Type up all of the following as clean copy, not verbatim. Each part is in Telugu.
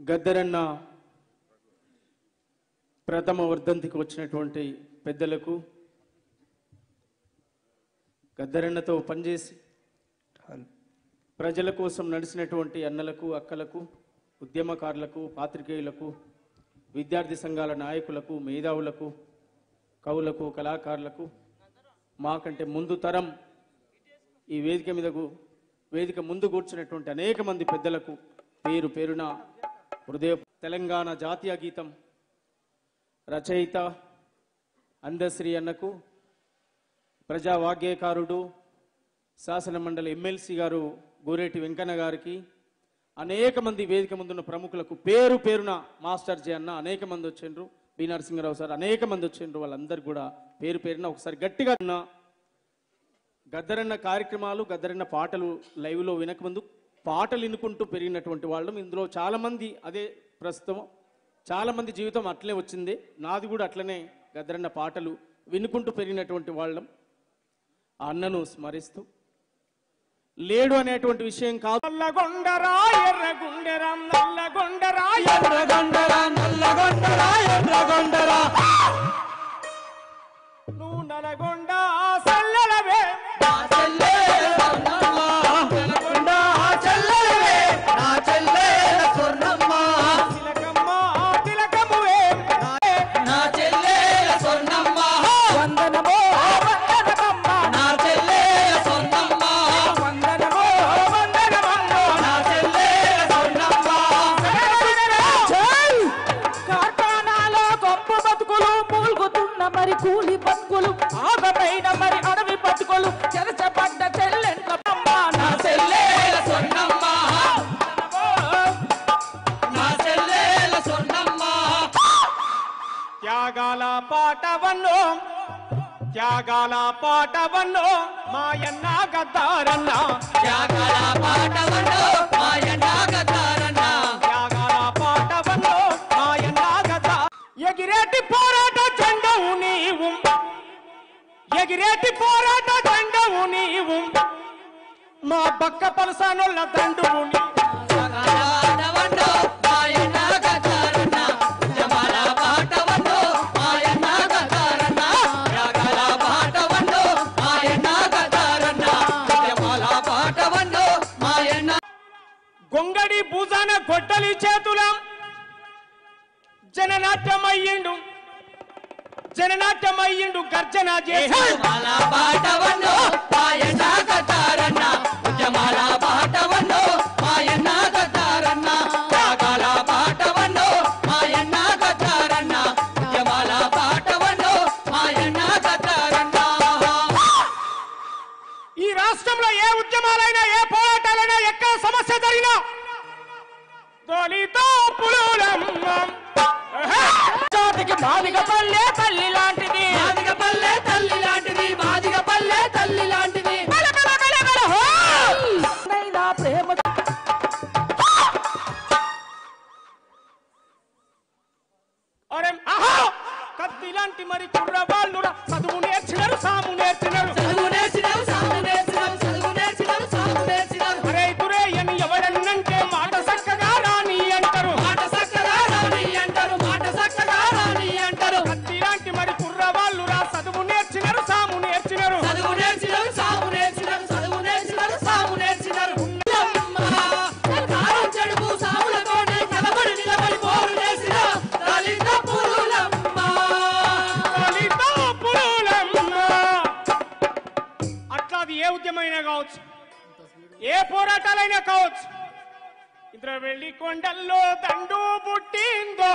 గద్దరన్న ప్రథమ వర్ధంతికి వచ్చినటువంటి పెద్దలకు, గద్దరన్నతో పనిచేసి ప్రజల కోసం నడిచినటువంటి అన్నలకు, అక్కలకు, ఉద్యమకారులకు, పాత్రికేయులకు, విద్యార్థి సంఘాల నాయకులకు, మేధావులకు, కవులకు, కళాకారులకు, మాకంటే ముందు తరం ఈ వేదిక ముందు కూర్చున్నటువంటి అనేక మంది పెద్దలకు పేరు పేరున హృదయ. తెలంగాణ జాతీయ గీతం రచయిత అందశ్రీ అన్నకు, ప్రజా వాగ్గేయకారుడు, శాసన మండలి ఎమ్మెల్సీ గారు గోరేటి వెంకన్న గారికి, అనేక మంది వేదిక ముందున్న ప్రముఖులకు పేరు పేరున మాస్టర్ జే అన్న అనేక మంది వచ్చిండ్రు, బి నరసింహరావు సార్ అనేక మంది వచ్చిండ్రు. వాళ్ళందరూ కూడా పేరు పేరున ఒకసారి గట్టిగా గద్దరన్న కార్యక్రమాలు, గద్దరన్న పాటలు లైవ్లో వినకముందు పాటలు వినుకుంటూ పెరిగినటువంటి వాళ్ళం. ఇందులో చాలామంది అదే ప్రస్తుతం చాలామంది జీవితం అట్లనే వచ్చింది. నాది కూడా అట్లనే గద్దరన్న పాటలు వినుకుంటూ పెరిగినటువంటి వాళ్ళం. ఆ అన్నను స్మరిస్తూ లేడు అనేటువంటి విషయం కాదు. నల్లగొండరా ఎర్రగొండరా, నల్లగొండరా ఎర్రగొండరా, నల్లగొండరా ఎర్రగొండరా, నువ్వు నల్లగొండ సల్లలవే నా చెల్లె స్వర్ణమ్మ, నల్లగొండ చెల్లెలవే నా చెల్లె స్వర్ణమ్మ, తిలకమ్మ తిలకమువే నా చెల్లె స్వర్ణమ్మ, వందనమో వందనమ్మ నా చెల్లె స్వర్ణమ్మ, వందనమో వందనమ్మ నా చెల్లె స్వర్ణమ్మ. కార్ఖానాలో గొప్ప బతుకులు మూలుగుతున్న మరి కూలి బతుకులు, ఆగమైన మరి అడవి బతుకులు, చెరచబడ్డ చెల్లెండ్లమ్మ నా చెల్లె స్వర్ణమ్మ, నా చెల్లె స్వర్ణమ్మ. త్యాగాల పాటవన్నో, త్యాగాల పాటవన్నో మాయన్న గద్దారన్న, త్యాగాల పాటవన్నో మాయన్న గద్దారన్న, త్యాగాల పాటవన్నో మాయన్న గద్దా. ఎగిరేటి పోరాట జెండవు నీవు, ఎగిరేటి పోరాట జెండవు నీవు, మా బక్క పలసానోళ్ళ దండువు నీవు. గొంగడి భూజాన గొడ్డలి చేతుల జననాట్యమయ్యిండు, జననాట్యమయ్యిండు గర్జన చేసి ఈ రాష్ట్రంలో ఏ ఉద్యమాలైనా, ఏ పోరాటాలైనా, ఎక్కడ సమస్య జరిగినా దళిత పులులమ్మ జాతికి మాదిగ పల్లె తల్లి లాంటిది, మాదిగ పల్లె తల్లి లాంటిది, మాదిగ పల్లె తల్లి లాంటిది. ప్రేమ కత్తి లాంటి మరి కుర్రవాళ్ళు చదువు నేర్చినారు, సాము నేర్చినారు, చదువు నేర్చినారు, సాము నేర్చినారు, చదువు నేర్చినారు, సాము నేర్చినారు. అరే దురే అని ఎవరన్నంటే మాట చక్కగా రాని అంటారు, మాట చక్కగా రాని అంటారు, మాట చక్కగా రాని అంటారు. కత్తి లాంటి మరి కుర్రవాళ్ళు చదువు నేర్చినారు, సాము నేర్చినారు, చదువు నేర్చినారు, సాము నేర్చినారు, చదువు నేర్చినారు, సాము నేర్చినారు. చెడుపు సాములతోనే కలబడి నిలబడి పోరు చేసిన దళిత పురులమ్మ, దళిత పురులమ్మ. అట్లా అది ఏ ఉద్యమైనా కావచ్చు, ఏ పోరాటాలైనా కావచ్చు. ఇంద్ర వెళ్ళి కొండల్లో దండు పుట్టిందో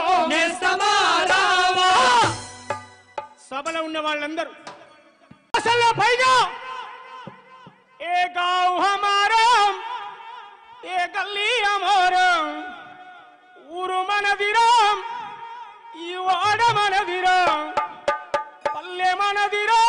సభలో ఉన్న వాళ్ళందరూ అసలు పైగా ఏ గావ్ హమారా, ఏ గల్లీ హమారా, ఊరు మనదిరా, ఈ వాడ మనదిరా, పల్లె మనదిరా,